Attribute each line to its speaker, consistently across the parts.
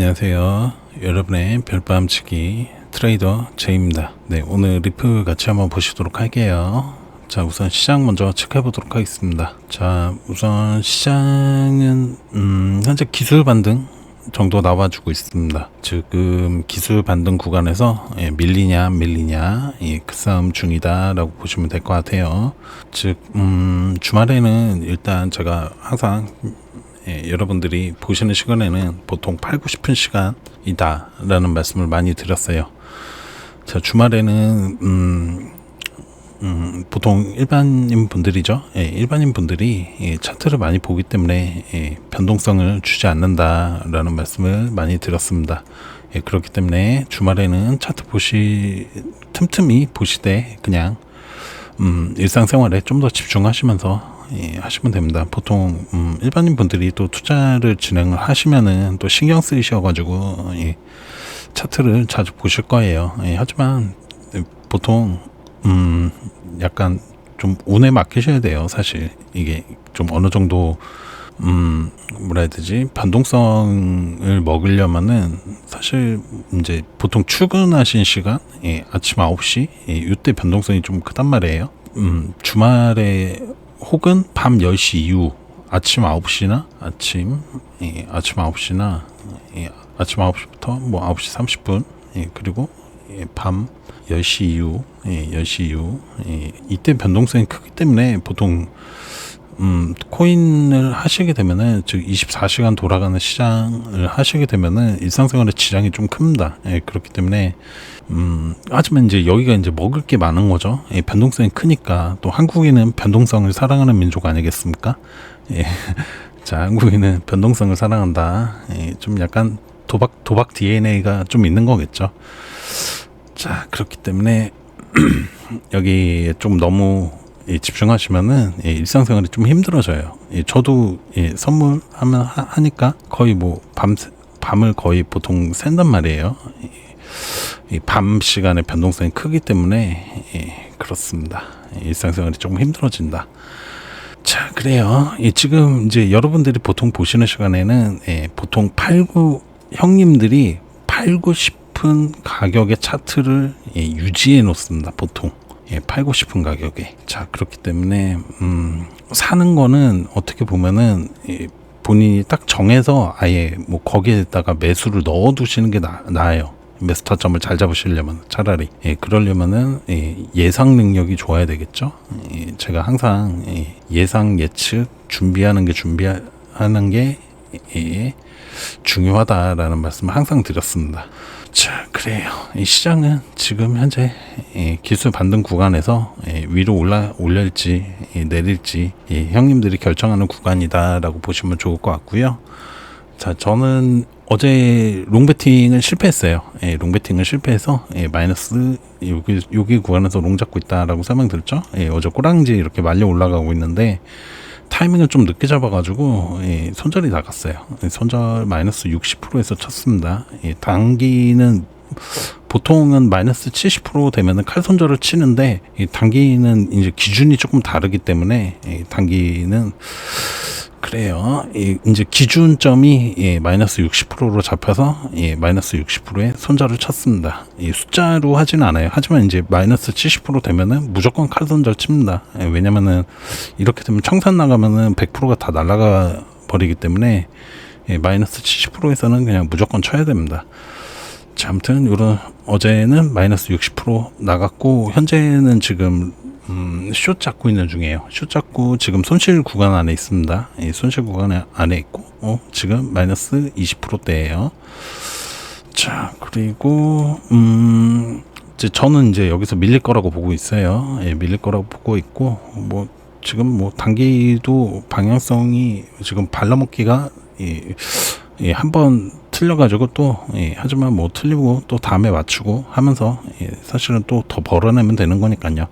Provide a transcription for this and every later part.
Speaker 1: 안녕하세요. 여러분의 별밤치기 트레이더 제이입니다. 네, 오늘 리플 같이 한번 보시도록 할게요. 자, 우선 시장 먼저 체크해 보도록 하겠습니다. 자, 우선 시장은 현재 기술 반등 정도 나와주고 있습니다. 지금 기술 반등 구간에서 밀리냐 안 밀리냐 그 싸움 중이다 라고 보시면 될 것 같아요. 즉 주말에는 일단 제가 항상 여러분들이 보시는 시간에는 보통 팔고 싶은 시간이다 라는 말씀을 많이 드렸어요. 자, 주말에는 보통 일반인 분들이죠. 일반인 분들이 차트를 많이 보기 때문에 변동성을 주지 않는다라는 말씀을 많이 드렸습니다. 그렇기 때문에 주말에는 차트 틈틈이 보시되 그냥 일상생활에 좀 더 집중하시면서 하시면 됩니다. 보통 일반인 분들이 또 투자를 진행을 하시면은 또 신경 쓰이셔가지고 차트를 자주 보실 거예요. 하지만 보통 약간 좀 운에 맡기셔야 돼요. 사실 이게 좀 어느 정도 뭐라 해야 되지, 변동성을 먹으려면은 사실 이제 보통 출근하신 시간 아침 9시 이때 변동성이 좀 크단 말이에요. 주말에 혹은 밤 10시 이후 아침 9시나 아침 9시부터 뭐 9시 30분 그리고 밤 10시 이후 이때 변동성이 크기 때문에 보통 코인을 하시게 되면은, 즉 24시간 돌아가는 시장을 하시게 되면은 일상생활에 지장이 좀 큽니다. 그렇기 때문에 하지만 이제 여기가 이제 먹을 게 많은 거죠. 변동성이 크니까. 또 한국인은 변동성을 사랑하는 민족 아니겠습니까? 자, 한국인은 변동성을 사랑한다. 좀 약간 도박 DNA가 좀 있는 거겠죠. 자, 그렇기 때문에 여기에 좀 너무 집중하시면은 일상생활이 좀 힘들어져요. 저도 선물 하니까 거의 뭐 밤을 거의 보통 샌단 말이에요. 밤 시간에 변동성이 크기 때문에 그렇습니다. 일상생활이 조금 힘들어진다. 자, 그래요. 지금 이제 여러분들이 보통 보시는 시간에는 보통 형님들이 팔고 싶은 가격의 차트를 유지해 놓습니다. 보통 팔고 싶은 가격에. 자, 그렇기 때문에 사는 거는 어떻게 보면은 본인이 딱 정해서 아예 뭐 거기에다가 매수를 넣어 두시는 게 나아요. 매수 타점을 잘 잡으시려면 차라리 그러려면은 예상 능력이 좋아야 되겠죠. 제가 항상 예상 예측 준비하는 게 중요하다라는 말씀을 항상 드렸습니다. 자, 그래요. 이 시장은 지금 현재 기술 반등 구간에서 위로 올릴지 내릴지 형님들이 결정하는 구간이다라고 보시면 좋을 것 같고요. 자, 저는 어제 롱베팅을 실패했어요. 롱베팅을 실패해서 마이너스 여기 구간에서 롱 잡고 있다라고 설명드렸죠. 어제 꼬랑지 이렇게 말려 올라가고 있는데 타이밍을 좀 늦게 잡아가지고 손절이 나갔어요. 손절 마이너스 60%에서 쳤습니다. 단기는 보통은 마이너스 70% 되면은 칼 손절을 치는데 단기는 이제 기준이 조금 다르기 때문에 단기는 그래요. 이제 기준점이 마이너스 60%로 잡혀서 마이너스 60%의 손절을 쳤습니다. 숫자로 하진 않아요. 하지만 이제 마이너스 70% 되면은 무조건 칼 손절 칩니다. 왜냐면은 이렇게 되면 청산 나가면은 100%가 다 날아가 버리기 때문에 마이너스 70%에서는 그냥 무조건 쳐야 됩니다. 자, 아무튼 어제는 마이너스 60% 나갔고 현재는 지금 숏 잡고 있는 중이에요. 숏 잡고 지금 손실 구간 안에 있습니다. 손실 구간 안에 있고 지금 마이너스 20%대예요. 자, 그리고 이제 저는 이제 여기서 밀릴 거라고 보고 있어요. 밀릴 거라고 보고 있고 뭐 지금 뭐 단기도 방향성이 지금 발라먹기가 한번 틀려가지고 또 하지만 뭐 틀리고 또 다음에 맞추고 하면서 사실은 또 더 벌어내면 되는 거니까요.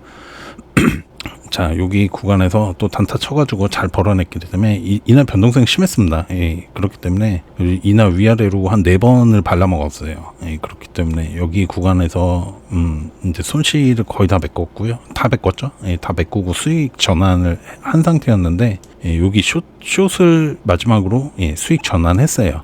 Speaker 1: 자, 여기 구간에서 또 단타 쳐가지고 잘 벌어냈기 때문에 이날 변동성이 심했습니다. 그렇기 때문에 이날 위아래로 한 4번을 발라먹었어요. 그렇기 때문에 여기 구간에서 이제 손실을 거의 다 메꿨고요. 다 메꿨죠. 다 메꾸고 수익 전환을 한 상태였는데 여기 숏을 마지막으로 수익 전환했어요.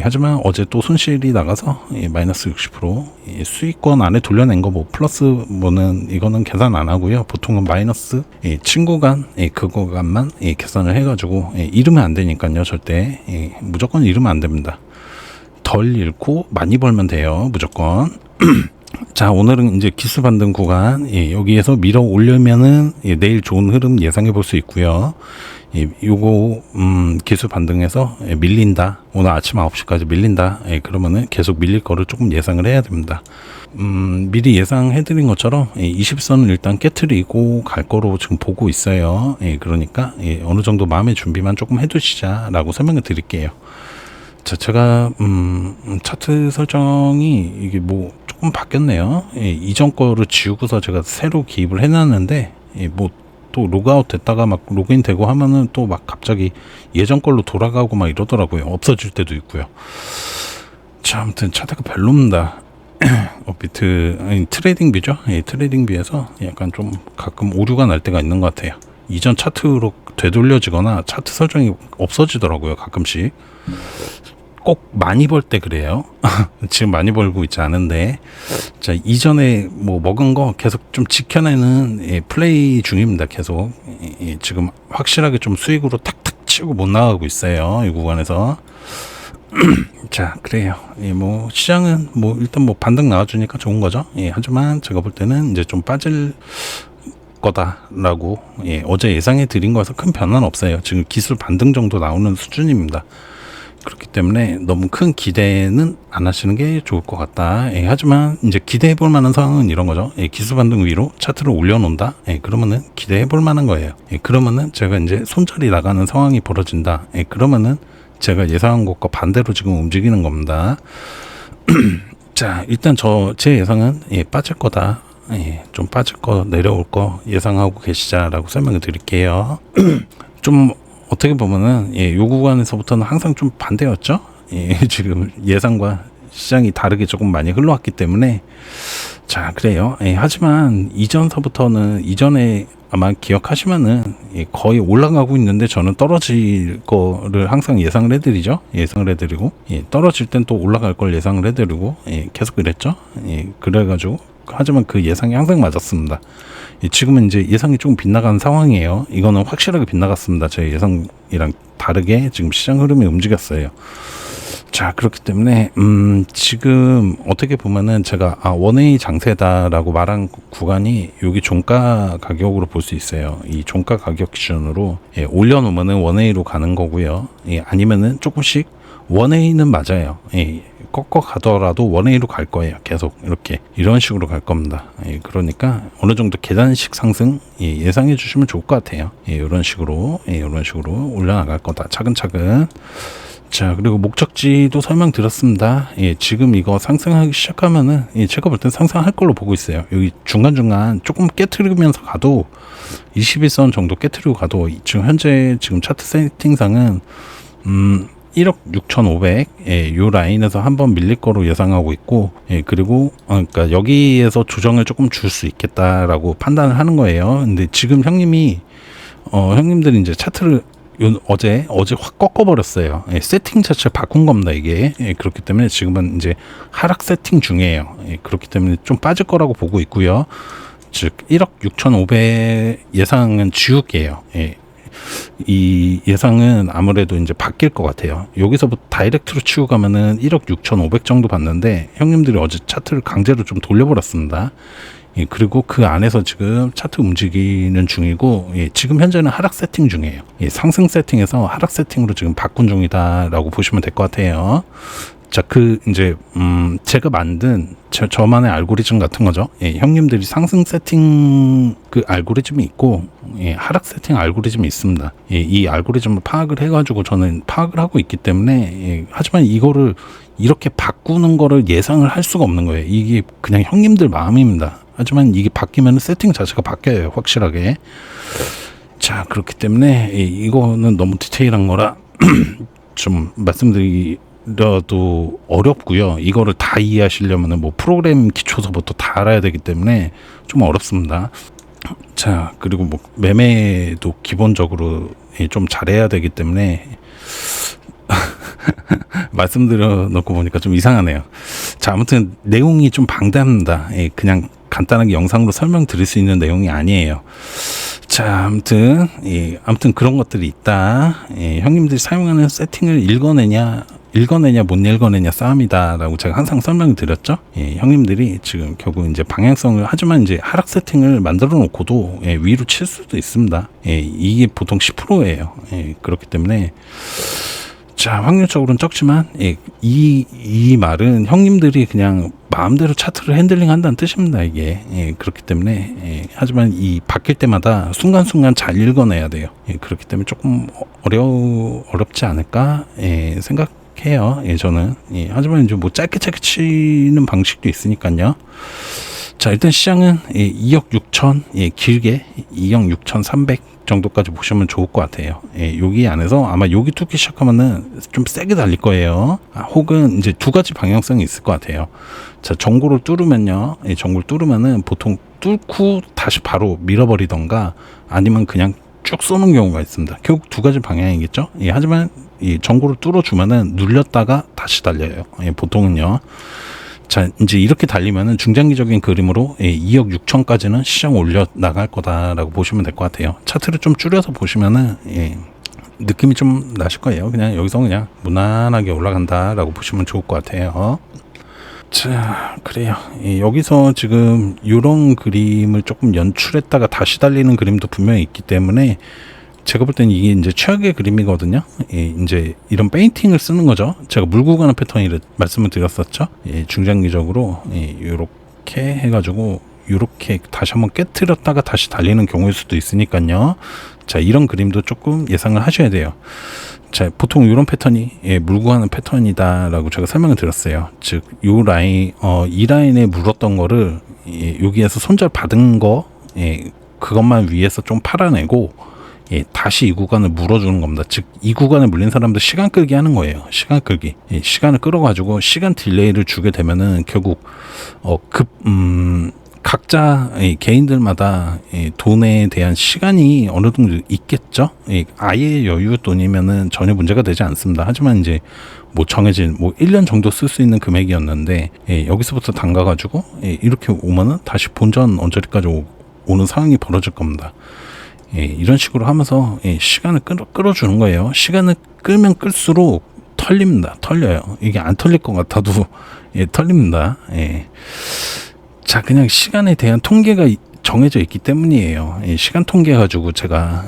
Speaker 1: 하지만 어제 또 손실이 나가서 마이너스 60%, 수익권 안에 돌려낸 거 뭐 플러스 뭐는 이거는 계산 안 하고요. 보통은 마이너스 친구간 그 구간만 계산을 해가지고 잃으면 안 되니까요. 절대 무조건 잃으면 안 됩니다. 덜 잃고 많이 벌면 돼요. 무조건. 자, 오늘은 이제 기수 반등 구간, 여기에서 밀어 올려면은 내일 좋은 흐름 예상해 볼 수 있고요. 요거 기수 반등에서 밀린다, 오늘 아침 9시까지 밀린다, 그러면은 계속 밀릴 거를 조금 예상을 해야 됩니다. 미리 예상해 드린 것처럼 20선을 일단 깨트리고 갈 거로 지금 보고 있어요. 그러니까 어느 정도 마음의 준비만 조금 해 두시자 라고 설명을 드릴게요. 자, 제가 차트 설정이 이게 뭐 조금 바뀌었네요. 이전 거를 지우고서 제가 새로 기입을 해놨는데 뭐 또 로그아웃 됐다가 막 로그인 되고 하면은 또 막 갑자기 예전 걸로 돌아가고 막 이러더라고요. 없어질 때도 있고요. 자, 아무튼 차트가 별로입니다. 트레이딩 뷰죠. 트레이딩 뷰에서 약간 좀 가끔 오류가 날 때가 있는 것 같아요. 이전 차트로 되돌려지거나 차트 설정이 없어지더라고요. 가끔씩. 꼭 많이 벌 때 그래요. 지금 많이 벌고 있지 않은데, 자, 이전에 뭐 먹은 거 계속 좀 지켜내는 플레이 중입니다. 계속 지금 확실하게 좀 수익으로 탁탁 치고 못 나가고 있어요. 이 구간에서. 자, 그래요. 뭐 시장은 뭐 일단 뭐 반등 나와주니까 좋은 거죠. 하지만 제가 볼 때는 이제 좀 빠질 거다라고 어제 예상해 드린 거에서 큰 변화는 없어요. 지금 기술 반등 정도 나오는 수준입니다. 그렇기 때문에 너무 큰 기대는 안 하시는 게 좋을 것 같다. 하지만 이제 기대해 볼 만한 상황은 이런 거죠. 기술 반등 위로 차트를 올려놓는다. 그러면은 기대해 볼 만한 거예요. 그러면은 제가 이제 손절이 나가는 상황이 벌어진다. 그러면은 제가 예상한 것과 반대로 지금 움직이는 겁니다. 자, 일단 제 예상은 빠질 거다. 좀 빠질 거, 내려올 거 예상하고 계시자라고 설명을 드릴게요. 좀 어떻게 보면은 요 구간에서부터는 항상 좀 반대였죠. 지금 예상과 시장이 다르게 조금 많이 흘러왔기 때문에. 자, 그래요. 하지만 이전에 아마 기억하시면은 거의 올라가고 있는데 저는 떨어질 거를 항상 예상을 해드리죠. 예상을 해드리고 떨어질 땐 또 올라갈 걸 예상을 해드리고 계속 그랬죠. 그래가지고 하지만 그 예상이 항상 맞았습니다. 지금은 이제 예상이 조금 빗나간 상황이에요. 이거는 확실하게 빗나갔습니다. 제 예상이랑 다르게 지금 시장 흐름이 움직였어요. 자, 그렇기 때문에 지금 어떻게 보면은 제가 원웨이 장세다라고 말한 구간이 여기 종가 가격으로 볼 수 있어요. 이 종가 가격 기준으로 올려놓으면은 원웨이로 가는 거고요. 아니면은 조금씩 원웨이는 맞아요. 꺾어 가더라도 원웨이로 갈 거예요. 계속 이런 식으로 갈 겁니다. 그러니까 어느 정도 계단식 상승 예상해 주시면 좋을 것 같아요. 이런 식으로 올라나갈 거다. 차근차근. 자, 그리고 목적지도 설명드렸습니다. 지금 이거 상승하기 시작하면은 제가 볼 땐 상승할 걸로 보고 있어요. 여기 중간중간 조금 깨트리면서 가도 21선 정도 깨트리고 가도 지금 현재 차트 세팅상은 1억 6,500 요 라인에서 한번 밀릴 거로 예상하고 있고, 그리고 그러니까 여기에서 조정을 조금 줄 수 있겠다라고 판단을 하는 거예요. 근데 지금 형님들이 이제 차트를 어제 확 꺾어버렸어요. 세팅 자체를 바꾼 겁니다, 이게. 그렇기 때문에 지금은 이제 하락 세팅 중이에요. 그렇기 때문에 좀 빠질 거라고 보고 있고요. 즉 1억 6,500 예상은 지울게요. 이 예상은 아무래도 이제 바뀔 것 같아요. 여기서부터 다이렉트로 치고 가면은 1억 6,500 정도 봤는데 형님들이 어제 차트를 강제로 좀 돌려버렸습니다. 그리고 그 안에서 지금 차트 움직이는 중이고, 지금 현재는 하락 세팅 중이에요. 상승 세팅에서 하락 세팅으로 지금 바꾼 중이다라고 보시면 될 것 같아요. 자, 제가 만든 저만의 알고리즘 같은 거죠. 형님들이 상승 세팅 그 알고리즘이 있고, 하락 세팅 알고리즘이 있습니다. 이 알고리즘을 파악을 해가지고 저는 파악을 하고 있기 때문에, 하지만 이거를 이렇게 바꾸는 거를 예상을 할 수가 없는 거예요. 이게 그냥 형님들 마음입니다. 하지만 이게 바뀌면 세팅 자체가 바뀌어요. 확실하게. 자, 그렇기 때문에 이거는 너무 디테일한 거라 좀 말씀드려도 어렵고요. 이거를 다 이해하시려면 뭐 프로그램 기초서부터 다 알아야 되기 때문에 좀 어렵습니다. 자, 그리고 뭐 매매도 기본적으로 좀 잘해야 되기 때문에 말씀드려 놓고 보니까 좀 이상하네요. 자, 아무튼 내용이 좀 방대합니다. 예, 그냥 간단하게 영상으로 설명드릴 수 있는 내용이 아니에요. 자, 아무튼 그런 것들이 있다. 예, 형님들이 사용하는 세팅을 읽어내냐 못 읽어내냐 싸움이다라고 제가 항상 설명을 드렸죠. 예, 형님들이 지금 결국 이제 방향성을 하지만 이제 하락 세팅을 만들어 놓고도 예, 위로 칠 수도 있습니다. 예, 이게 보통 10%예요. 예, 그렇기 때문에 자, 확률적으로는 적지만 예, 이 말은 형님들이 그냥 마음대로 차트를 핸들링 한다는 뜻입니다. 이게 예, 그렇기 때문에 예, 하지만 이 바뀔 때마다 순간순간 잘 읽어내야 돼요. 예, 그렇기 때문에 조금 어렵지 않을까 예, 생각해요. 예, 저는 예, 하지만 이제 뭐 짧게 치는 방식도 있으니까요. 자, 일단 시장은 예, 2억 6천 예, 길게 2억 6,300 정도까지 보시면 좋을 것 같아요. 예, 여기 안에서 아마 여기 뚫기 시작하면은 좀 세게 달릴 거예요. 혹은 이제 두 가지 방향성이 있을 것 같아요. 자, 전고를 뚫으면요. 예, 전고를 뚫으면은 보통 뚫고 다시 바로 밀어버리던가 아니면 그냥 쭉 쏘는 경우가 있습니다. 결국 두 가지 방향이겠죠. 예, 하지만 이 전고를 뚫어주면은 눌렸다가 다시 달려요. 예, 보통은요. 자, 이제 이렇게 달리면은 중장기적인 그림으로 2억 6천까지는 시장 올려 나갈 거다라고 보시면 될 것 같아요. 차트를 좀 줄여서 보시면은 느낌이 좀 나실 거예요. 그냥 여기서 그냥 무난하게 올라간다라고 보시면 좋을 것 같아요. 자, 그래요. 여기서 지금 이런 그림을 조금 연출했다가 다시 달리는 그림도 분명히 있기 때문에 제가 볼 때는 이게 이제 최악의 그림이거든요. 예, 이제 이런 페인팅을 쓰는 거죠. 제가 물고 가는 패턴을 말씀을 드렸었죠. 예, 중장기적으로 이렇게 해가지고 이렇게 다시 한번 깨트렸다가 다시 달리는 경우일 수도 있으니까요. 자, 이런 그림도 조금 예상을 하셔야 돼요. 자, 보통 이런 패턴이 물고 가는 패턴이다라고 제가 설명을 드렸어요. 즉, 요 라인, 이 라인에 물었던 거를 여기에서 손절 받은 거, 그것만 위에서 좀 팔아내고. 예, 다시 이 구간을 물어주는 겁니다. 즉, 이 구간에 물린 사람들 시간 끌기 하는 거예요. 시간 끌기. 예, 시간을 끌어가지고 시간 딜레이를 주게 되면은 결국 각자 개인들마다 돈에 대한 시간이 어느 정도 있겠죠. 아예 여유 돈이면은 전혀 문제가 되지 않습니다. 하지만 이제 뭐 정해진 1년 정도 쓸 수 있는 금액이었는데 여기서부터 담가가지고 이렇게 오면은 다시 본전 언저리까지 오는 상황이 벌어질 겁니다. 이런 식으로 하면서 시간을 끌어주는 거예요. 시간을 끌면 끌수록 털립니다. 털려요. 이게 안 털릴 것 같아도 털립니다. 자, 그냥 시간에 대한 통계가 정해져 있기 때문이에요. 시간 통계 가지고 제가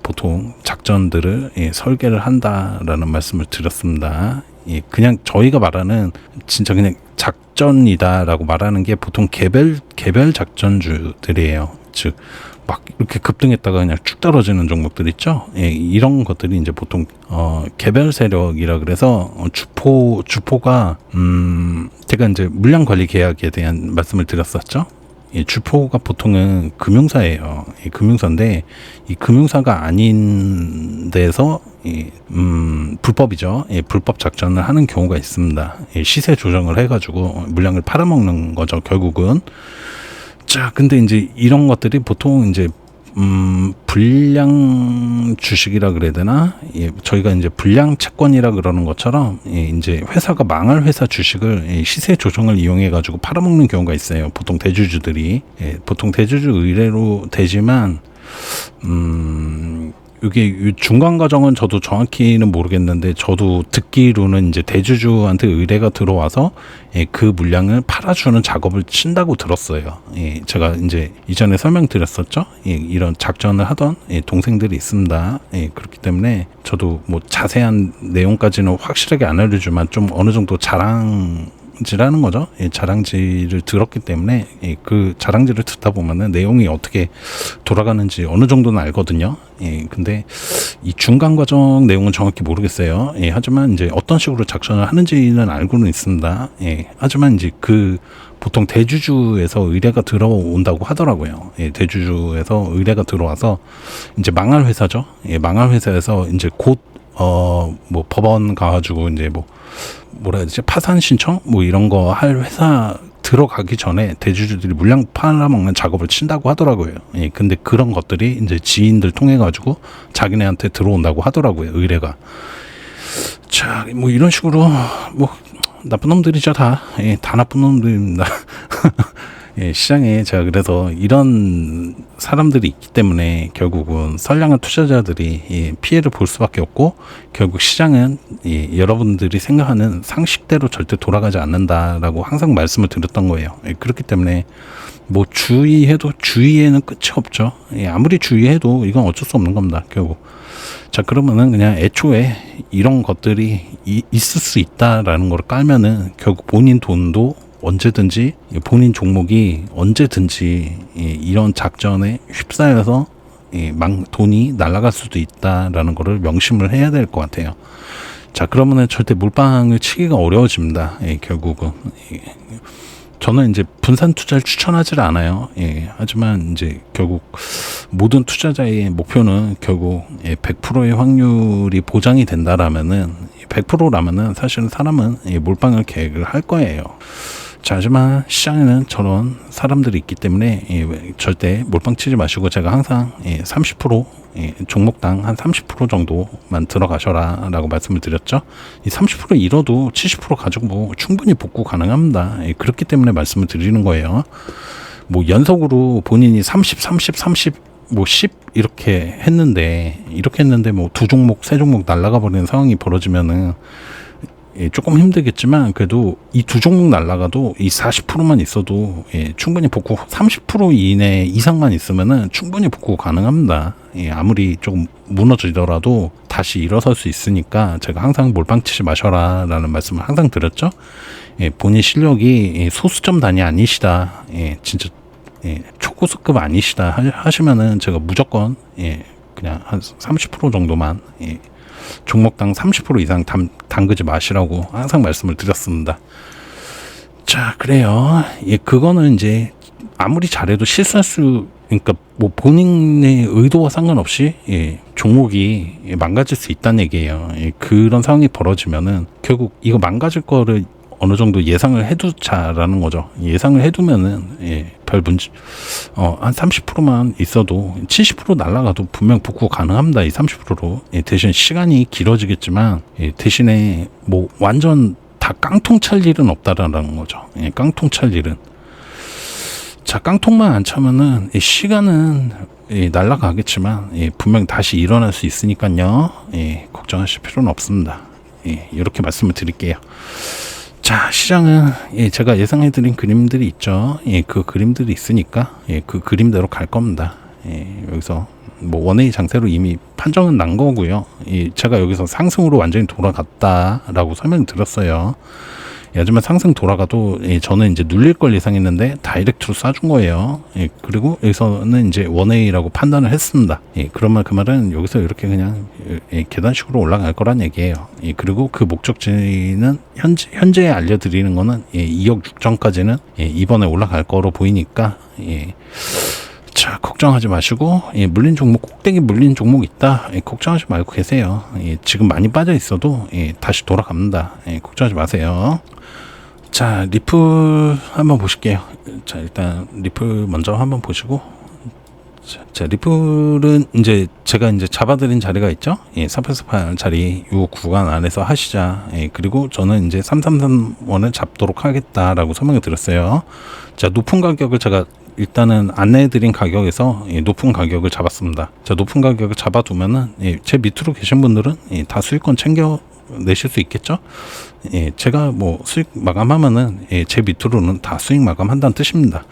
Speaker 1: 보통 작전들을 설계를 한다라는 말씀을 드렸습니다. 그냥 저희가 말하는 진짜 그냥 작전이다라고 말하는 게 보통 개별 작전주들이에요. 즉 막 이렇게 급등했다가 그냥 쭉 떨어지는 종목들 있죠. 이런 것들이 이제 보통 개별 세력이라 그래서 주포가 제가 이제 물량 관리 계약에 대한 말씀을 드렸었죠. 주포가 보통은 금융사예요. 금융사인데 이 금융사가 아닌 데서 불법이죠. 불법 작전을 하는 경우가 있습니다. 시세 조정을 해가지고 물량을 팔아먹는 거죠. 결국은. 자, 근데 이제 이런 것들이 보통 이제 불량 주식이라 그래야 되나? 저희가 이제 불량 채권이라 그러는 것처럼 이제 회사가 망할 회사 주식을 시세 조정을 이용해 가지고 팔아먹는 경우가 있어요. 보통 대주주들이 보통 대주주 의뢰로 되지만 이게 중간 과정은 저도 정확히는 모르겠는데 저도 듣기로는 이제 대주주한테 의뢰가 들어와서 그 물량을 팔아주는 작업을 친다고 들었어요. 제가 이제 이전에 설명드렸었죠. 이런 작전을 하던 동생들이 있습니다. 그렇기 때문에 저도 뭐 자세한 내용까지는 확실하게 안 알려주지만 좀 어느 정도 자랑질하는 거죠. 자랑질을 들었기 때문에 그 자랑질을 듣다 보면은 내용이 어떻게 돌아가는지 어느 정도는 알거든요. 근데 이 중간 과정 내용은 정확히 모르겠어요. 하지만 이제 어떤 식으로 작전을 하는지는 알고는 있습니다. 하지만 이제 그 보통 대주주에서 의뢰가 들어온다고 하더라고요. 대주주에서 의뢰가 들어와서 이제 망할 회사죠. 망할 회사에서 이제 곧 뭐 법원 가가지고 이제 뭐라 해야 되지? 파산 신청? 뭐 이런 거 할 회사 들어가기 전에 대주주들이 물량 팔아먹는 작업을 친다고 하더라고요. 근데 그런 것들이 이제 지인들 통해 가지고 자기네한테 들어온다고 하더라고요. 의뢰가. 자, 뭐 이런 식으로 뭐 나쁜 놈들이죠 다. 예, 다 나쁜 놈들입니다. 예, 시장에 제가 그래서 이런 사람들이 있기 때문에 결국은 선량한 투자자들이 예, 피해를 볼 수밖에 없고 결국 시장은 예, 여러분들이 생각하는 상식대로 절대 돌아가지 않는다라고 항상 말씀을 드렸던 거예요. 예, 그렇기 때문에 뭐 주의해도 주의에는 끝이 없죠. 예, 아무리 주의해도 이건 어쩔 수 없는 겁니다. 결국. 자, 그러면은 그냥 애초에 이런 것들이 있을 수 있다라는 걸 깔면은 결국 본인 돈도 언제든지 본인 종목이 언제든지 이런 작전에 휩싸여서 돈이 날아갈 수도 있다라는 거를 명심을 해야 될 것 같아요. 자, 그러면은 절대 몰빵을 치기가 어려워집니다. 결국은 저는 이제 분산 투자를 추천하지 않아요. 하지만 이제 결국 모든 투자자의 목표는 결국 100%의 확률이 보장이 된다라면은 100%라면은 사실은 사람은 몰빵을 계획을 할 거예요. 자, 하지만 시장에는 저런 사람들이 있기 때문에 절대 몰빵 치지 마시고 제가 항상 30% 종목당 한 30% 정도만 들어가셔라 라고 말씀을 드렸죠. 이 30% 잃어도 70% 가지고 뭐 충분히 복구 가능합니다. 그렇기 때문에 말씀을 드리는 거예요. 뭐 연속으로 본인이 30 뭐 10 이렇게 했는데 뭐 두 종목 세 종목 날아가 버리는 상황이 벌어지면은 조금 힘들겠지만 그래도 이 두 종목 날라가도 이 40%만 있어도 충분히 복구 30% 이내 이상만 있으면은 충분히 복구 가능합니다. 아무리 조금 무너지더라도 다시 일어설 수 있으니까 제가 항상 몰빵 치지 마셔라 라는 말씀을 항상 드렸죠. 본인 실력이 소수점 단위 아니시다, 진짜 초고수급 아니시다 하시면은 제가 무조건 그냥 한 30% 정도만 종목당 30% 이상 담그지 마시라고 항상 말씀을 드렸습니다. 자, 그래요. 그거는 이제 아무리 잘해도 실수할 그러니까 뭐 본인의 의도와 상관없이 종목이 망가질 수 있다는 얘기예요. 그런 상황이 벌어지면은 결국 이거 망가질 거를 어느 정도 예상을 해두자라는 거죠. 예상을 해두면은 별 문제 한 30%만 있어도 70% 날아가도 분명 복구 가능합니다. 이 30%로 대신 시간이 길어지겠지만 대신에 뭐 완전 다 깡통 찰 일은 없다라는 거죠. 깡통 찰 일은. 자, 깡통만 안 차면은 시간은 날아가겠지만 분명 다시 일어날 수 있으니까요. 걱정하실 필요는 없습니다. 이렇게 말씀을 드릴게요. 자, 시장은 제가 예상해드린 그림들이 있죠. 그 그림들이 있으니까 그 그림대로 갈 겁니다. 여기서 뭐 원웨이 장세로 이미 판정은 난 거고요. 제가 여기서 상승으로 완전히 돌아갔다라고 설명드렸어요. 하지만 상승 돌아가도 저는 이제 눌릴 걸 예상했는데 다이렉트로 쏴준 거예요. 그리고 여기서는 이제 원웨이라고 판단을 했습니다. 그러면 그 말은 여기서 이렇게 그냥 계단식으로 올라갈 거란 얘기예요. 그리고 그 목적지는 현재 알려드리는 거는 2억 6천까지는 이번에 올라갈 거로 보이니까 자, 걱정하지 마시고 물린 종목, 꼭대기 물린 종목 있다, 걱정하지 말고 계세요. 지금 많이 빠져 있어도 다시 돌아갑니다. 걱정하지 마세요. 자, 리플 한번 보실게요. 자, 일단 리플 먼저 한번 보시고, 자, 리플은 이제 제가 이제 잡아드린 자리가 있죠. 4848 자리 요 구간 안에서 하시자. 그리고 저는 이제 3331을 잡도록 하겠다라고 설명을 드렸어요. 자, 높은 가격을 제가 일단은 안내해드린 가격에서 높은 가격을 잡았습니다. 자, 높은 가격을 잡아두면은 제 밑으로 계신 분들은 다 수익권 챙겨 내실 수 있겠죠. 제가 뭐 수익 마감하면은 제 밑으로는 다 수익 마감한다는 뜻입니다.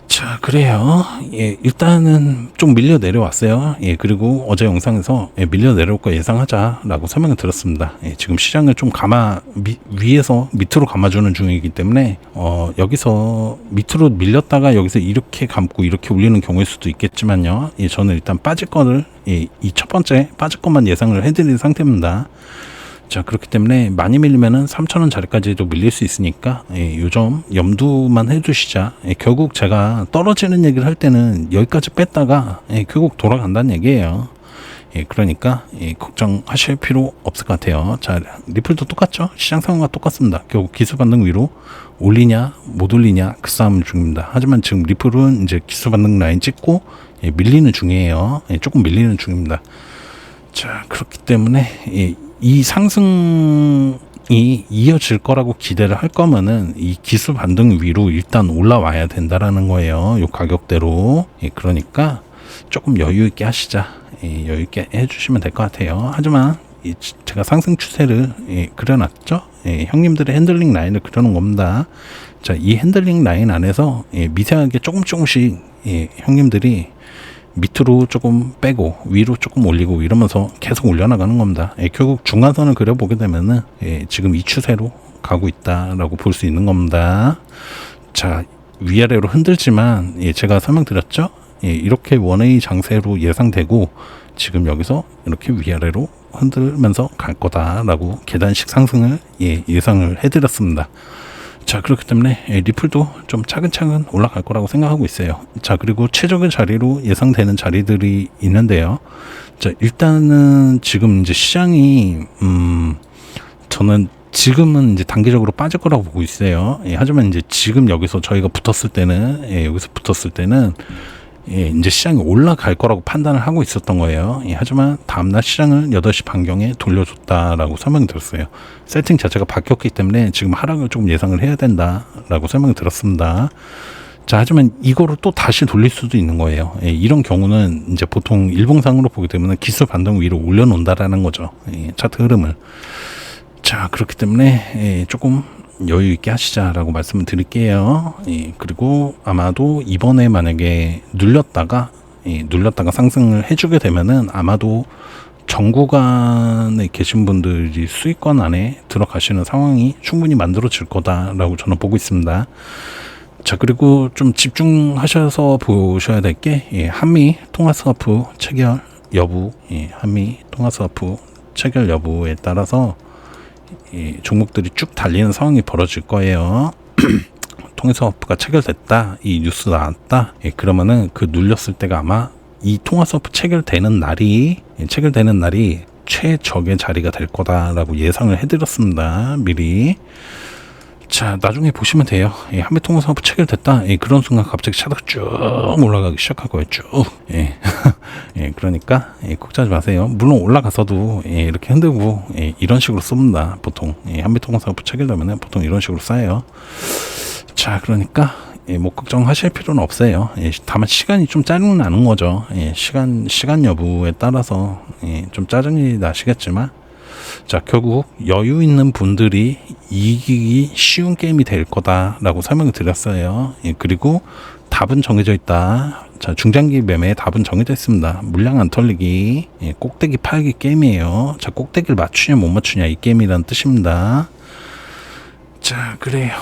Speaker 1: 자, 그래요. 일단은 좀 밀려 내려왔어요. 그리고 어제 영상에서 밀려 내려올 거 예상하자라고 설명을 드렸습니다. 지금 시장을 좀 위에서 밑으로 감아주는 중이기 때문에 여기서 밑으로 밀렸다가 여기서 이렇게 감고 이렇게 올리는 경우일 수도 있겠지만요. 저는 일단 빠질 거를 이 첫 번째 빠질 것만 예상을 해드린 상태입니다. 자, 그렇기 때문에 많이 밀리면은 3,000원 자리까지도 밀릴 수 있으니까 요점 염두만 해두시자. 결국 제가 떨어지는 얘기를 할 때는 여기까지 뺐다가 결국 돌아간다는 얘기예요. 그러니까 걱정하실 필요 없을 것 같아요. 자, 리플도 똑같죠. 시장 상황과 똑같습니다. 결국 기술 반등 위로 올리냐 못 올리냐 그 싸움 중입니다. 하지만 지금 리플은 이제 기술 반등 라인 찍고 밀리는 중이에요. 조금 밀리는 중입니다. 자, 그렇기 때문에 이 상승이 이어질 거라고 기대를 할 거면은 이 기술 반등 위로 일단 올라와야 된다라는 거예요. 요 가격대로. 그러니까 조금 여유 있게 하시자. 여유 있게 해주시면 될 것 같아요. 하지만 제가 상승 추세를 그려놨죠. 형님들의 핸들링 라인을 그려놓은 겁니다. 자, 이 핸들링 라인 안에서 미세하게 조금씩 형님들이 밑으로 조금 빼고 위로 조금 올리고 이러면서 계속 올려나가는 겁니다. 결국 중간선을 그려보게 되면은 지금 이 추세로 가고 있다라고 볼 수 있는 겁니다. 자, 위아래로 흔들지만 제가 설명드렸죠. 이렇게 원웨이 장세로 예상되고 지금 여기서 이렇게 위아래로 흔들면서 갈 거다라고 계단식 상승을 예상을 해드렸습니다. 자, 그렇기 때문에 리플도 좀 차근차근 올라갈 거라고 생각하고 있어요. 자, 그리고 최적의 자리로 예상되는 자리들이 있는데요. 자, 일단은 지금 이제 시장이 저는 지금은 이제 단기적으로 빠질 거라고 보고 있어요. 하지만 이제 지금 여기서 저희가 붙었을 때는 이제 시장이 올라갈 거라고 판단을 하고 있었던 거예요. 하지만 다음날 시장을 8시 반경에 돌려줬다라고 설명이 들었어요. 세팅 자체가 바뀌었기 때문에 지금 하락을 조금 예상을 해야 된다라고 설명이 들었습니다. 자, 하지만 이거를 또 다시 돌릴 수도 있는 거예요. 이런 경우는 이제 보통 일봉상으로 보게 되면 기술 반등 위로 올려놓는다라는 거죠. 차트 흐름을. 자, 그렇기 때문에 조금 여유 있게 하시자라고 말씀을 드릴게요. 그리고 아마도 이번에 만약에 눌렸다가 상승을 해주게 되면은 아마도 정구간에 계신 분들이 수익권 안에 들어가시는 상황이 충분히 만들어질 거다라고 저는 보고 있습니다. 자, 그리고 좀 집중하셔서 보셔야 될 게 한미 통화스와프 체결 여부, 한미 통화스와프 체결 여부에 따라서 종목들이 쭉 달리는 상황이 벌어질 거예요. 통화스와프가 체결됐다, 이 뉴스 나왔다. 그러면은 그 눌렸을 때가 아마 이 통화스와프 체결되는 날이 최적의 자리가 될 거다라고 예상을 해드렸습니다. 미리. 자, 나중에 보시면 돼요. 한미 통화스와프 체결됐다. 그런 순간 갑자기 차트가 쭉 올라가기 시작할 거예요. 쭉. 그러니까 꼭 자지 마세요. 물론 올라가서도 이렇게 흔들고 이런 식으로 씁니다. 보통 한미 통화스와프 체결되면 보통 이런 식으로 쌓여요. 자, 그러니까 뭐 걱정하실 필요는 없어요. 다만 시간이 좀 짜증 나는 거죠. 시간 여부에 따라서 좀 짜증이 나시겠지만. 자, 결국 여유 있는 분들이 이기기 쉬운 게임이 될 거다라고 설명을 드렸어요. 그리고 답은 정해져 있다. 자, 중장기 매매의 답은 정해져 있습니다. 물량 안 털리기, 꼭대기 팔기 게임이에요. 자, 꼭대기를 맞추냐 못 맞추냐 이 게임이라는 뜻입니다. 자, 그래요.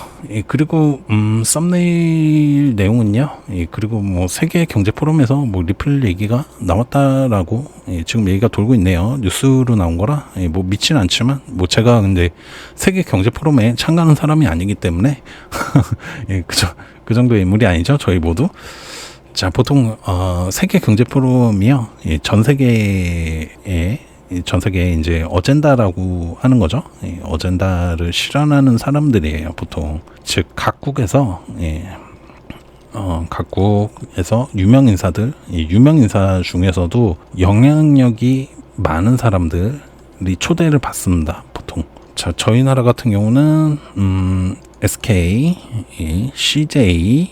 Speaker 1: 그리고 썸네일 내용은요. 그리고 뭐 세계 경제 포럼에서 뭐 리플 얘기가 나왔다라고 지금 얘기가 돌고 있네요. 뉴스로 나온 거라 뭐 믿지는 않지만 뭐 제가 근데 세계 경제 포럼에 참가하는 사람이 아니기 때문에 그죠. 그 정도의 인물이 아니죠. 저희 모두. 자, 보통 세계 경제 포럼이요. 전 세계에 이제 어젠다라고 하는 거죠. 어젠다를 실현하는 사람들이에요, 보통. 즉 각국에서 유명 인사들, 유명 인사 중에서도 영향력이 많은 사람들이 초대를 받습니다, 보통. 자, 저희 나라 같은 경우는 SK, CJ,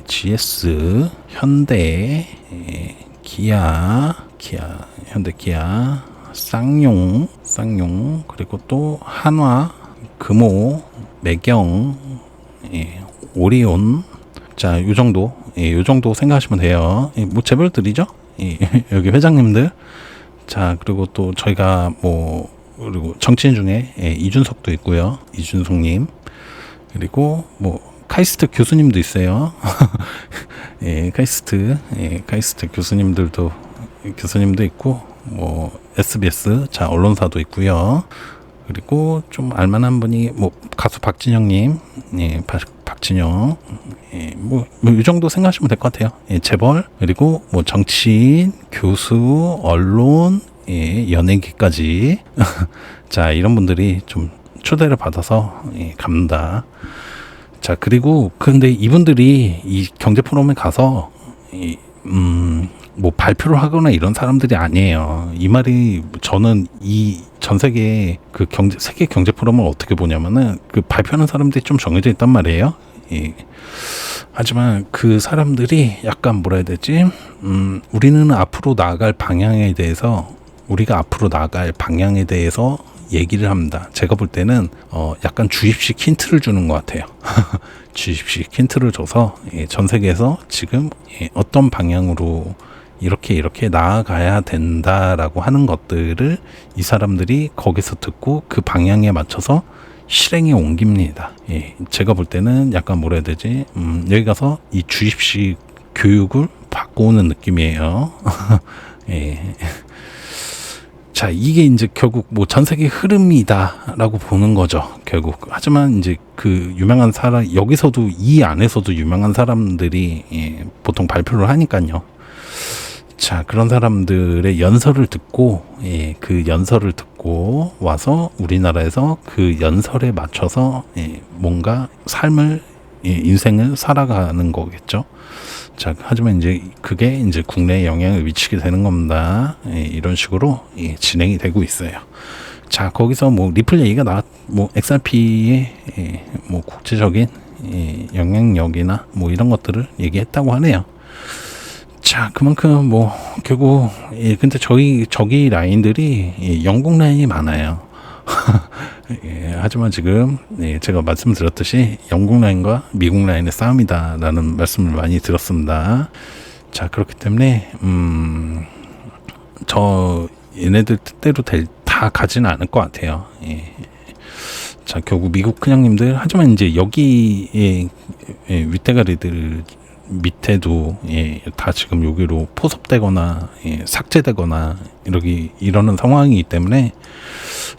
Speaker 1: GS, 현대, 현대 기아, 쌍용, 그리고 또 한화, 금호, 매경, 오리온. 자, 요 정도 생각하시면 돼요. 뭐 재벌들이죠. 여기 회장님들. 자, 그리고 또 저희가 그리고 정치인 중에 이준석도 있고요. 이준석님. 그리고 카이스트 교수님도 있어요. 카이스트 교수님도 있고, SBS, 자, 언론사도 있고요. 그리고 좀 알만한 분이, 가수 박진영님, 박진영, 이 정도 생각하시면 될 것 같아요. 재벌, 그리고 정치인, 교수, 언론, 연예계까지. 자, 이런 분들이 좀 초대를 받아서 갑니다. 자, 그리고 근데 이분들이 이 경제 포럼에 가서 뭐 발표를 하거나 이런 사람들이 아니에요. 이 말이 저는 이 전 세계 그 세계 경제 포럼을 어떻게 보냐면은 그 발표하는 사람들이 좀 정해져 있단 말이에요. 예. 하지만 그 사람들이 약간 뭐라 해야 되지? 우리는 앞으로 나아갈 방향에 대해서 우리가 앞으로 나아갈 방향에 대해서 얘기를 합니다. 제가 볼 때는 약간 주입식 힌트를 주는 것 같아요. 주입식 힌트를 줘서 전 세계에서 지금 어떤 방향으로 이렇게 나아가야 된다라고 하는 것들을 이 사람들이 거기서 듣고 그 방향에 맞춰서 실행에 옮깁니다. 제가 볼 때는 약간 뭐라 해야 되지? 여기 가서 이 주입식 교육을 받고 오는 느낌이에요. 예. 자, 이게 이제 결국 뭐 전 세계 흐름이다라고 보는 거죠. 결국. 하지만 이제 그 유명한 사람, 여기서도 이 안에서도 유명한 사람들이 보통 발표를 하니까요. 자, 그런 사람들의 연설을 듣고, 그 연설을 듣고 와서 우리나라에서 그 연설에 맞춰서 뭔가 삶을, 인생을 살아가는 거겠죠. 자, 하지만 이제 그게 이제 국내에 영향을 미치게 되는 겁니다. 이런 식으로 진행이 되고 있어요. 자, 거기서 뭐 리플 얘기가 뭐 XRP의 뭐 국제적인 영향력이나 뭐 이런 것들을 얘기했다고 하네요. 자, 그만큼 뭐 결국 근데 저기 라인들이 영국 라인이 많아요. 하지만 지금 제가 말씀드렸듯이 영국 라인과 미국 라인의 싸움이다라는 말씀을 많이 들었습니다. 자, 그렇기 때문에 저 얘네들 뜻대로 다 가지는 않을 것 같아요. 자, 결국 미국 큰형님들, 하지만 이제 여기에 윗대가리들 밑에도 다 지금 여기로 포섭되거나 삭제되거나 이러는 상황이기 때문에,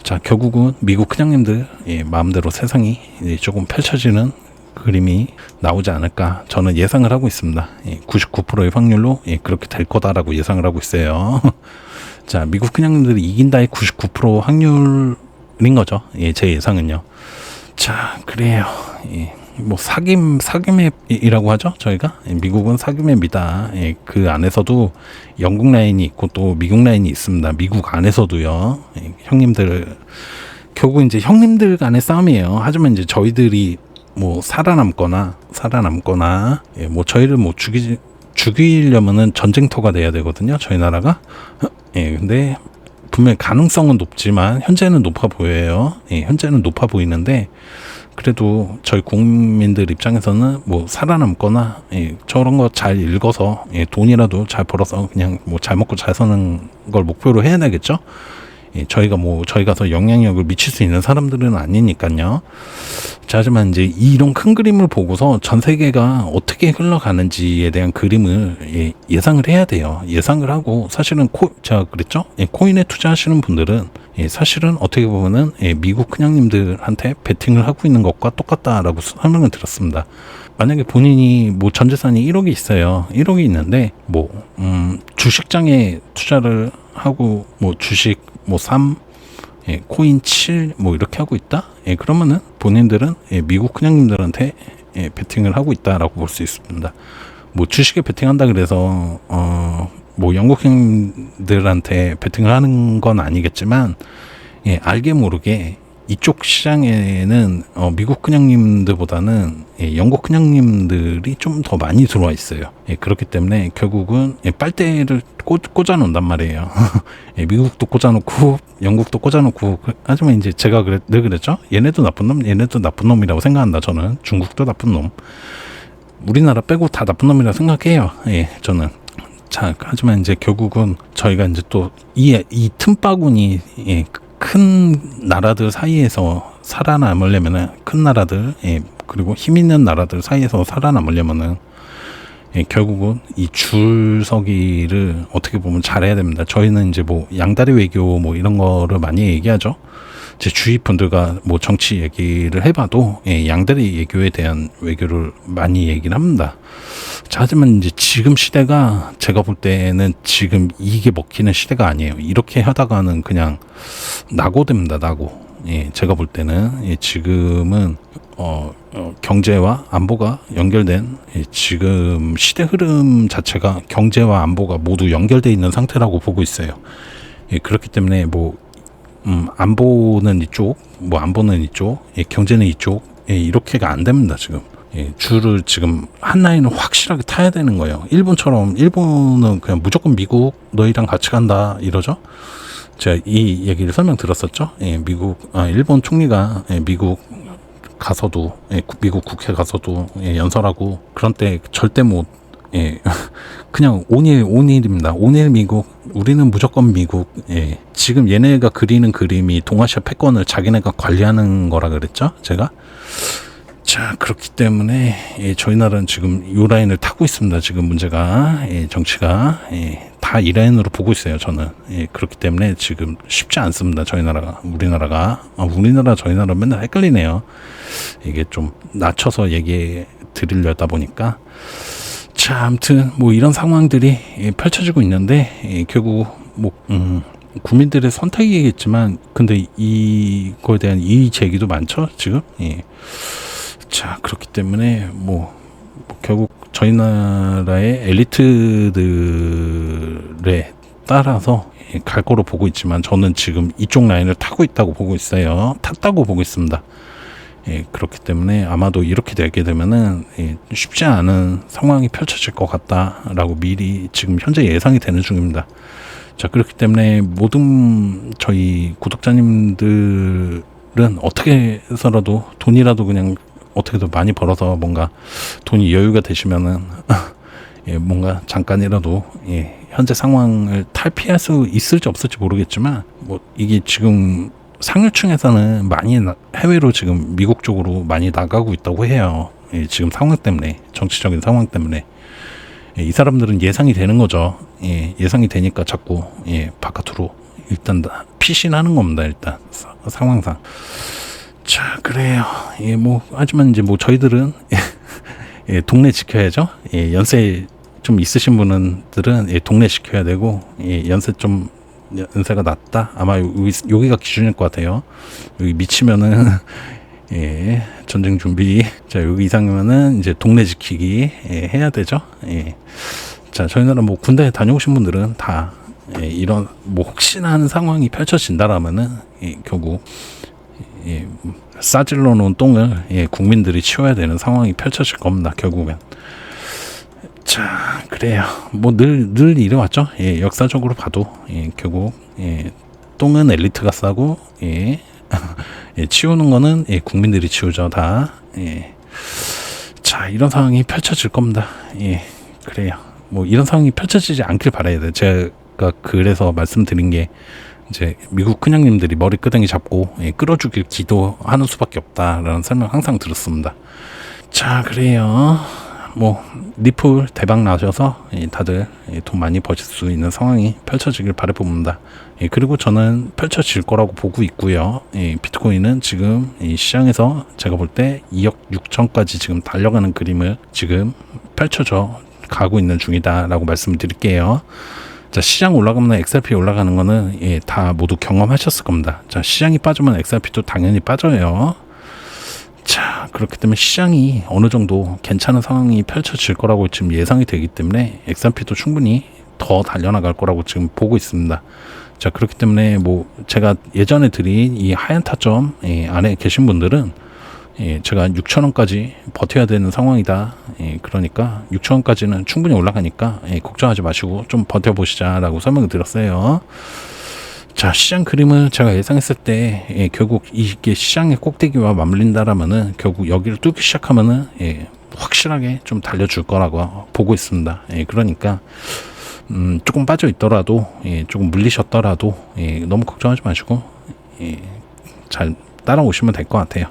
Speaker 1: 자, 결국은 미국 큰형님들 마음대로 세상이 조금 펼쳐지는 그림이 나오지 않을까 저는 예상을 하고 있습니다. 99%의 확률로 그렇게 될 거다라고 예상을 하고 있어요. 자, 미국 큰형님들이 이긴다의 99% 확률인 거죠. 제 예상은요. 자, 그래요. 뭐 사기맵이라고 하죠, 저희가. 미국은 사기맵이다. 그 안에서도 영국 라인이 있고 또 미국 라인이 있습니다. 미국 안에서도요. 형님들, 결국 이제 형님들 간의 싸움이에요. 하지만 이제 저희들이 뭐 살아남거나 뭐 저희를 뭐 죽이려면은 전쟁터가 돼야 되거든요, 저희 나라가. 근데 분명히 가능성은 높지만 현재는 높아 보여요. 현재는 높아 보이는데, 그래도 저희 국민들 입장에서는 뭐 살아남거나 저런 거 잘 읽어서 돈이라도 잘 벌어서 그냥 뭐 잘 먹고 잘 사는 걸 목표로 해야 되겠죠. 저희 가서 영향력을 미칠 수 있는 사람들은 아니니까요. 자, 하지만 이제 이런 큰 그림을 보고서 전 세계가 어떻게 흘러가는지에 대한 그림을 예상을 해야 돼요. 예상을 하고, 사실은 제가 그랬죠. 코인에 투자하시는 분들은 사실은 어떻게 보면은 미국 큰형님들한테 베팅을 하고 있는 것과 똑같다라고 설명을 드렸습니다. 만약에 본인이 뭐 전재산이 1억이 있어요. 1억이 있는데 뭐 주식장에 투자를 하고 뭐 주식 뭐 3, 코인 7 뭐 이렇게 하고 있다. 그러면은 본인들은 미국 큰형님들한테 베팅을 하고 있다라고 볼 수 있습니다. 뭐 주식에 베팅한다 그래서 뭐 영국 형님들한테 베팅을 하는 건 아니겠지만, 알게 모르게 이쪽 시장에는 미국 큰형님들보다는 영국 큰형님들이 좀 더 많이 들어와 있어요. 그렇기 때문에 결국은 빨대를 꽂아 놓는단 말이에요. 미국도 꽂아놓고 영국도 꽂아놓고. 하지만 이제 제가 늘 그랬죠. 얘네도 나쁜 놈이라고 생각한다. 저는 중국도 나쁜 놈, 우리나라 빼고 다 나쁜 놈이라고 생각해요. 저는. 자, 하지만 이제 결국은 저희가 이제 또 이 틈바구니, 큰 나라들 사이에서 살아남으려면은, 큰 나라들, 그리고 힘 있는 나라들 사이에서 살아남으려면은 결국은 이 줄서기를 어떻게 보면 잘해야 됩니다. 저희는 이제 뭐 양다리 외교 뭐 이런 거를 많이 얘기하죠. 제 주위 분들과 뭐 정치 얘기를 해봐도 양다리 외교에 대한 외교를 많이 얘기를 합니다. 자, 하지만 이제 지금 시대가, 제가 볼 때는 지금 이게 먹히는 시대가 아니에요. 이렇게 하다가는 그냥 낙오됩니다. 낙오. 제가 볼 때는 지금은 경제와 안보가 연결된 지금 시대 흐름 자체가 경제와 안보가 모두 연결되어 있는 상태라고 보고 있어요. 그렇기 때문에 뭐 안보는 이쪽, 뭐 안보는 이쪽, 경제는 이쪽, 이렇게가 안 됩니다. 지금 줄을 지금 한 라인을 확실하게 타야 되는 거예요. 일본처럼 일본은 그냥 무조건 미국 너희랑 같이 간다 이러죠. 제가 이 얘기를 설명드렸었죠. 일본 총리가 미국 가서도 미국 국회 가서도 연설하고 그런 때 절대 못 그냥 온일입니다. 온일 미국, 우리는 무조건 미국. 지금 얘네가 그리는 그림이 동아시아 패권을 자기네가 관리하는 거라 그랬죠, 제가. 자, 그렇기 때문에 저희 나라는 지금 이 라인을 타고 있습니다. 지금 문제가 정치가 다 이 라인으로 보고 있어요. 저는 그렇기 때문에 지금 쉽지 않습니다. 저희 나라가, 우리나라가. 우리나라 저희 나라 맨날 헷갈리네요. 이게 좀 낮춰서 얘기해 드리려다 보니까. 자, 아무튼 뭐 이런 상황들이 펼쳐지고 있는데 결국 뭐 국민들의 선택이겠지만 근데 이거에 대한 이의 제기도 많죠 지금. 자, 그렇기 때문에 뭐 결국 저희 나라의 엘리트들에 따라서 갈 거로 보고 있지만 저는 지금 이쪽 라인을 타고 있다고 보고 있어요. 탔다고 보고 있습니다. 그렇기 때문에 아마도 이렇게 되게 되면은 쉽지 않은 상황이 펼쳐질 것 같다라고 미리 지금 현재 예상이 되는 중입니다. 자, 그렇기 때문에 모든 저희 구독자님들은 어떻게 해서라도 돈이라도 그냥 어떻게든 많이 벌어서 뭔가 돈이 여유가 되시면은 뭔가 잠깐이라도 현재 상황을 탈피할 수 있을지 없을지 모르겠지만 뭐 이게 지금 상류층에서는 많이 해외로 지금 미국 쪽으로 많이 나가고 있다고 해요. 지금 상황 때문에, 정치적인 상황 때문에. 이 사람들은 예상이 되는 거죠. 예상이 되니까 자꾸 바깥으로 일단 피신하는 겁니다. 일단 상황상. 자, 그래요. 뭐 하지만 이제 뭐 저희들은 동네 지켜야죠. 연세 좀 있으신 분들은 동네 지켜야 되고 연세가 낮다. 아마 여기가 기준일 것 같아요. 여기 미치면은 전쟁 준비. 자, 여기 이상이면은 이제 동네 지키기 해야 되죠. 자, 저희 나라 뭐 군대 다녀오신 분들은 다 이런 뭐 혹시나 하는 상황이 펼쳐진다라면은 결국 싸질러 놓은 똥을 국민들이 치워야 되는 상황이 펼쳐질 겁니다. 결국엔. 자, 그래요. 뭐 늘 이래왔죠. 역사적으로 봐도 결국 똥은 엘리트가 싸고 치우는 거는 국민들이 치우죠. 다. 자, 이런 상황이 펼쳐질 겁니다. 그래요. 뭐 이런 상황이 펼쳐지지 않길 바라야 돼요. 제가 그래서 말씀드린 게 이제 미국 큰형님들이 머리 끄댕이 잡고 끌어주길 기도하는 수밖에 없다라는 설명 항상 들었습니다. 자, 그래요. 뭐 리플 대박 나셔서 다들 돈 많이 버실 수 있는 상황이 펼쳐지길 바라봅니다. 그리고 저는 펼쳐질 거라고 보고 있고요. 비트코인은 지금 시장에서 제가 볼 때 2억 6천까지 지금 달려가는 그림을 지금 펼쳐져 가고 있는 중이다라고 말씀드릴게요. 자, 시장 올라가면 XRP 올라가는 거는 다 모두 경험하셨을 겁니다. 자, 시장이 빠지면 XRP도 당연히 빠져요. 자, 그렇기 때문에 시장이 어느 정도 괜찮은 상황이 펼쳐질 거라고 지금 예상이 되기 때문에 XRP도 충분히 더 달려나갈 거라고 지금 보고 있습니다. 자, 그렇기 때문에 뭐 제가 예전에 드린 이 하얀 타점 안에 계신 분들은 제가 6,000원까지 버텨야 되는 상황이다. 그러니까 6,000원까지는 충분히 올라가니까 걱정하지 마시고 좀 버텨보시자라고 설명을 드렸어요. 자, 시장 그림을 제가 예상했을 때 결국 이게 시장의 꼭대기와 맞물린다라면은 결국 여기를 뚫기 시작하면은 확실하게 좀 달려줄 거라고 보고 있습니다. 그러니까 조금 빠져 있더라도 조금 물리셨더라도 너무 걱정하지 마시고 잘 따라오시면 될 것 같아요.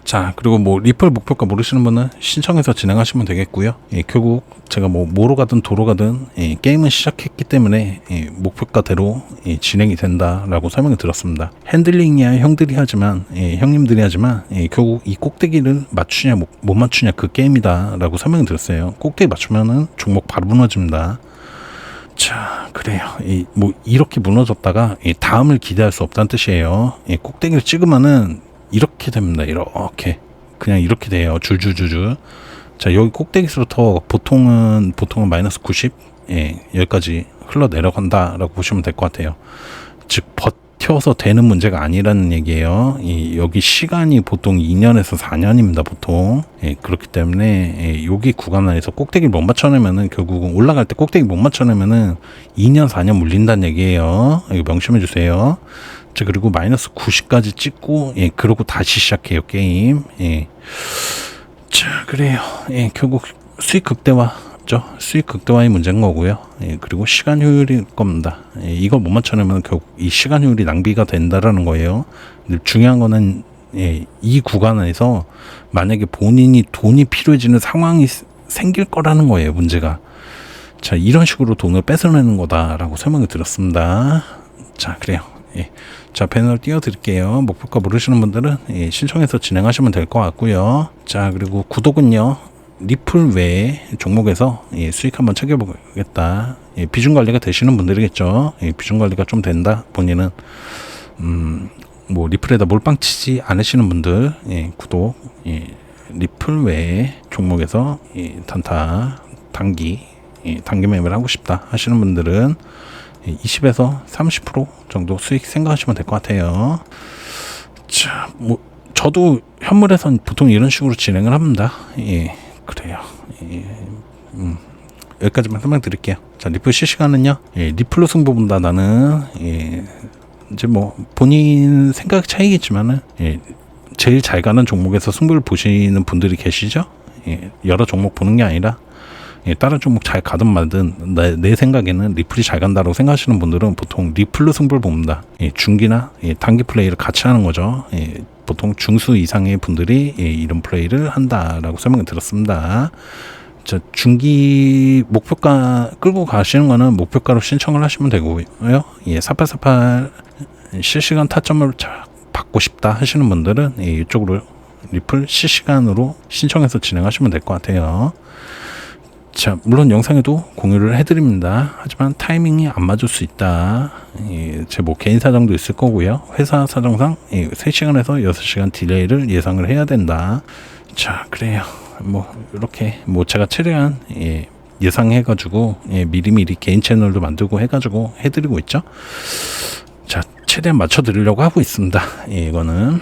Speaker 1: 자, 그리고 뭐 리플 목표가 모르시는 분은 신청해서 진행하시면 되겠고요. 결국 제가 뭐 뭐로 가든 도로 가든 게임은 시작했기 때문에 목표가대로 진행이 된다라고 설명을 드렸습니다. 핸들링이야 형들이 하지만 형님들이 하지만 결국 이 꼭대기를 맞추냐 못 맞추냐 그 게임이다라고 설명을 드렸어요. 꼭대기 맞추면은 종목 바로 무너집니다. 자, 그래요. 뭐 이렇게 무너졌다가 다음을 기대할 수 없다는 뜻이에요. 꼭대기를 찍으면은 이렇게 됩니다. 이렇게 그냥 이렇게 돼요. 줄줄줄줄. 자, 여기 꼭대기서부터 보통은 마이너스 90, 여기까지 흘러 내려간다라고 보시면 될 것 같아요. 즉 버텨서 되는 문제가 아니라는 얘기예요. 여기 시간이 보통 2년에서 4년입니다. 보통. 그렇기 때문에 여기 구간 안에서 꼭대기를 못 맞춰내면은 결국은 올라갈 때 꼭대기 못 맞춰내면은 2년 4년 물린다는 얘기예요. 이거 명심해 주세요. 자, 그리고 마이너스 90까지 찍고 그러고 다시 시작해요 게임. 자, 그래요. 결국 수익 극대화죠. 수익 극대화의 문제인 거고요. 그리고 시간 효율일 겁니다. 이걸 못 맞춰내면 결국 이 시간 효율이 낭비가 된다라는 거예요. 근데 중요한 거는 이 구간에서 만약에 본인이 돈이 필요해지는 상황이 생길 거라는 거예요. 문제가. 자, 이런 식으로 돈을 뺏어내는 거다라고 설명을 드렸습니다. 자, 그래요. 자, 패널 띄워드릴게요. 목표가 모르시는 분들은 신청해서 진행하시면 될 것 같고요. 자, 그리고 구독은요, 리플 외에 종목에서 수익 한번 챙겨보겠다. 비중 관리가 되시는 분들이겠죠. 비중 관리가 좀 된다. 본인은 뭐 리플에다 몰빵 치지 않으시는 분들 구독, 리플 외에 종목에서 단타 단기 매매를 하고 싶다 하시는 분들은 20에서 30% 정도 수익 생각하시면 될 것 같아요. 자, 뭐 저도 현물에선 보통 이런 식으로 진행을 합니다. 그래요. 여기까지만 설명드릴게요. 자, 리플 실시간은요, 리플로 승부 본다. 나는 이제 뭐 본인 생각 차이겠지만은 제일 잘 가는 종목에서 승부를 보시는 분들이 계시죠. 여러 종목 보는 게 아니라 다른 종목 잘 가든 말든 내 생각에는 리플이 잘 간다고 생각하시는 분들은 보통 리플로 승부를 봅니다. 중기나 단기 플레이를 같이 하는 거죠. 보통 중수 이상의 분들이 이런 플레이를 한다라고 설명을 드렸습니다. 자, 중기 목표가 끌고 가시는 거는 목표가로 신청을 하시면 되고요. 4848 실시간 타점을 받고 싶다 하시는 분들은 이쪽으로 리플 실시간으로 신청해서 진행하시면 될 것 같아요. 자, 물론 영상에도 공유를 해드립니다. 하지만 타이밍이 안 맞을 수 있다. 제 뭐 개인 사정도 있을 거고요. 회사 사정상 3시간에서 6시간 딜레이를 예상을 해야 된다. 자, 그래요. 뭐 이렇게 뭐 제가 최대한 예상해가지고 미리미리 개인 채널도 만들고 해가지고 해드리고 있죠. 자, 최대한 맞춰드리려고 하고 있습니다. 이거는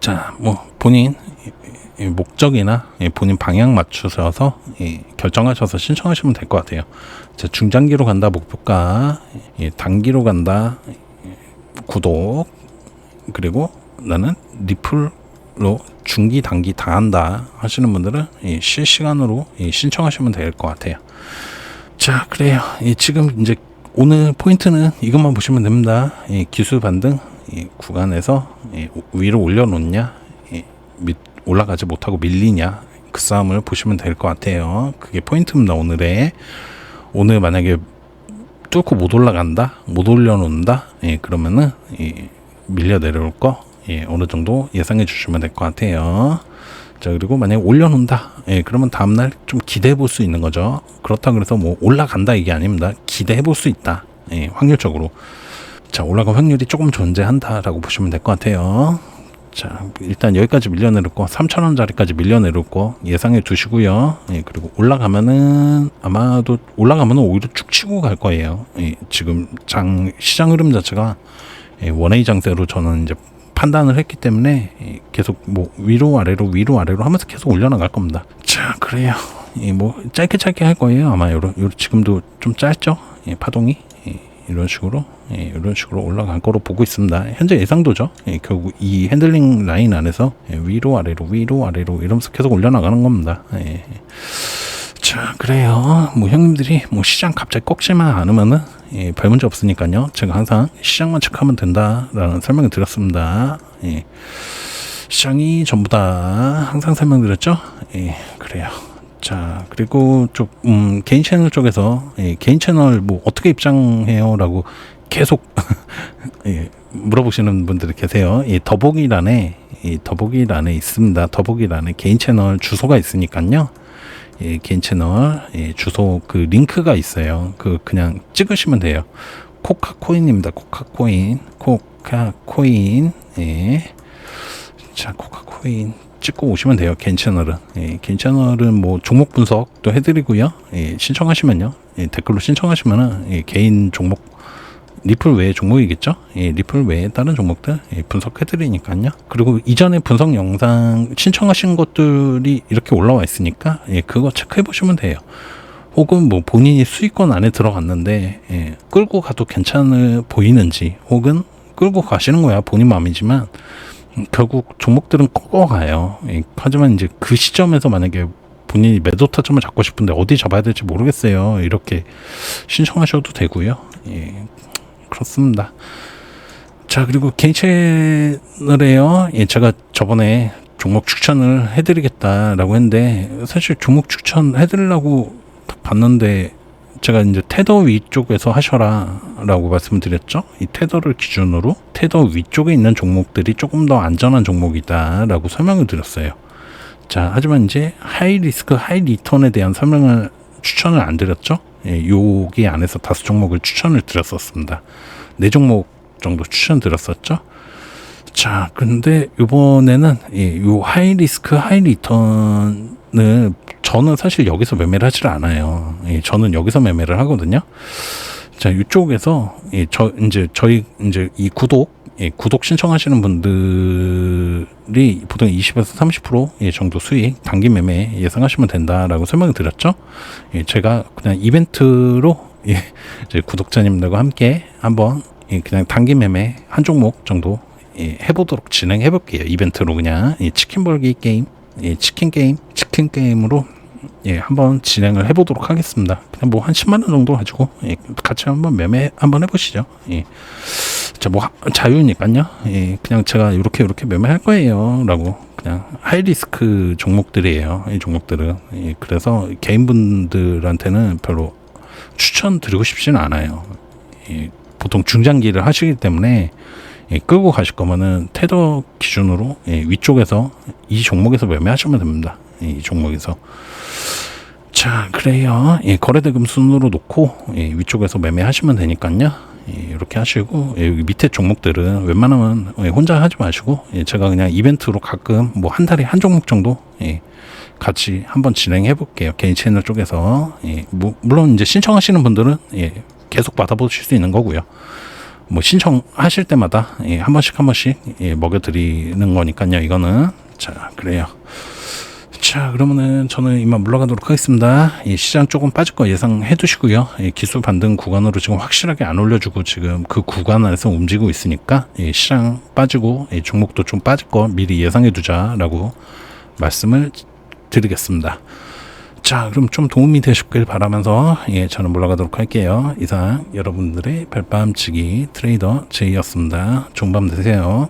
Speaker 1: 자, 뭐 본인 목적이나 본인 방향 맞추셔서 결정하셔서 신청하시면 될 것 같아요. 자, 중장기로 간다 목표가, 단기로 간다 구독, 그리고 나는 리플로 중기 단기 다 한다 하시는 분들은 실시간으로 신청하시면 될 것 같아요. 자, 그래요. 지금 이제 오늘 포인트는 이것만 보시면 됩니다. 기술 반등 구간에서 위로 올려놓냐, 올라가지 못하고 밀리냐, 그 싸움을 보시면 될 것 같아요. 그게 포인트입니다. 오늘 만약에 뚫고 못 올라간다, 못 올려놓는다, 그러면은 밀려 내려올 거 어느 정도 예상해 주시면 될 것 같아요. 자, 그리고 만약에 올려놓는다, 그러면 다음날 좀 기대해 볼 수 있는 거죠. 그렇다 그래서 뭐 올라간다 이게 아닙니다. 기대해 볼 수 있다, 확률적으로. 자, 올라갈 확률이 조금 존재한다라고 보시면 될 것 같아요. 자, 일단 여기까지 밀려내릴 거, 3,000원짜리까지 밀려내릴 거 예상해 두시고요. 그리고 아마도 올라가면 오히려 쭉 치고 갈 거예요. 지금 시장 흐름 자체가 원웨이 장세로 저는 이제 판단을 했기 때문에 계속 뭐 위로 아래로 하면서 계속 올려나갈 겁니다. 자, 그래요. 뭐 짧게 할 거예요. 아마 지금도 좀 짧죠? 파동이 이런 식으로 올라갈 거로 보고 있습니다. 현재 예상도죠. 결국 이 핸들링 라인 안에서 위로 아래로 이러면서 계속 올려나가는 겁니다. 자, 그래요. 뭐 형님들이 뭐 시장 갑자기 꺾지만 않으면은 별 문제 없으니까요. 제가 항상 시장만 체크하면 된다라는 설명을 드렸습니다. 시장이 전부다 항상 설명드렸죠. 그래요. 자, 그리고 개인 채널 쪽에서 개인 채널 뭐 어떻게 입장해요라고 계속 물어보시는 분들이 계세요. 더보기란에 있습니다. 더보기란에 개인 채널 주소가 있으니까요. 개인 채널 주소 그 링크가 있어요. 그냥 찍으시면 돼요. 코카코인입니다. 코카코인. 자, 코카코인 찍고 오시면 돼요. 개인 채널은. 개인 채널은 뭐 종목 분석도 해드리고요. 신청하시면요. 댓글로 신청하시면은 개인 종목 리플 외의 종목이겠죠. 리플 외에 다른 종목들 분석해드리니까요. 그리고 이전에 분석 영상 신청하신 것들이 이렇게 올라와 있으니까 그거 체크해 보시면 돼요. 혹은 뭐 본인이 수익권 안에 들어갔는데 끌고 가도 괜찮아 보이는지, 혹은 끌고 가시는 거야 본인 마음이지만 결국 종목들은 꺾어가요. 하지만 이제 그 시점에서 만약에 본인이 매도 타점을 잡고 싶은데 어디 잡아야 될지 모르겠어요, 이렇게 신청하셔도 되고요. 그렇습니다. 자, 그리고 개인 채널에요. 제가 저번에 종목 추천을 해드리겠다라고 했는데, 사실 종목 추천 해드리려고 봤는데 제가 이제 테더 위쪽에서 하셔라 라고 말씀을 드렸죠. 이 테더를 기준으로 테더 위쪽에 있는 종목들이 조금 더 안전한 종목이다 라고 설명을 드렸어요. 자, 하지만 이제 하이 리스크 하이 리턴에 대한 설명을 추천을 안 드렸죠. 여기 안에서 다수 종목을 추천을 드렸었습니다. 4종목 정도 추천 드렸었죠. 자, 근데 이번에는 요 하이 리스크 하이 리턴을 저는 사실 여기서 매매를 하질 않아요. 저는 여기서 매매를 하거든요. 자, 이쪽에서 저희 이 구독 신청하시는 분들이 보통 20에서 30% 정도 수익 단기 매매 예상하시면 된다라고 설명을 드렸죠. 제가 그냥 이벤트로 이제 구독자님들과 함께 한번 그냥 단기 매매 한 종목 정도 해보도록 진행해 볼게요. 이벤트로 그냥 치킨 벌기 게임, 치킨 게임으로 한번 진행을 해보도록 하겠습니다. 그냥 뭐 한 10만 원 정도 가지고 같이 한번 매매 한번 해보시죠. 자, 뭐 자유니까요. 그냥 제가 이렇게 매매할 거예요라고, 그냥 하이 리스크 종목들이에요. 이 종목들은. 그래서 개인분들한테는 별로 추천드리고 싶지는 않아요. 보통 중장기를 하시기 때문에 끌고 가실 거면은 테더 기준으로 위쪽에서 이 종목에서 매매하시면 됩니다. 이 종목에서. 자, 그래요. 거래대금 순으로 놓고 위쪽에서 매매하시면 되니까요. 이렇게 하시고, 여기 밑에 종목들은 웬만하면 혼자 하지 마시고, 제가 그냥 이벤트로 가끔 뭐 한 달에 한 종목 정도 같이 한번 진행해 볼게요. 개인 채널 쪽에서. 물론 이제 신청하시는 분들은 계속 받아보실 수 있는 거고요. 뭐 신청하실 때마다 한 번씩 먹여드리는 거니까요. 이거는. 자, 그래요. 자, 그러면은 저는 이만 물러가도록 하겠습니다. 시장 조금 빠질 거 예상해 두시고요. 기술 반등 구간으로 지금 확실하게 안 올려주고 지금 그 구간 안에서 움직이고 있으니까 시장 빠지고 종목도 좀 빠질 거 미리 예상해 두자라고 말씀을 드리겠습니다. 자, 그럼 좀 도움이 되셨길 바라면서 저는 물러가도록 할게요. 이상 여러분들의 별밤치기 트레이더 제이였습니다. 좋은 밤 되세요.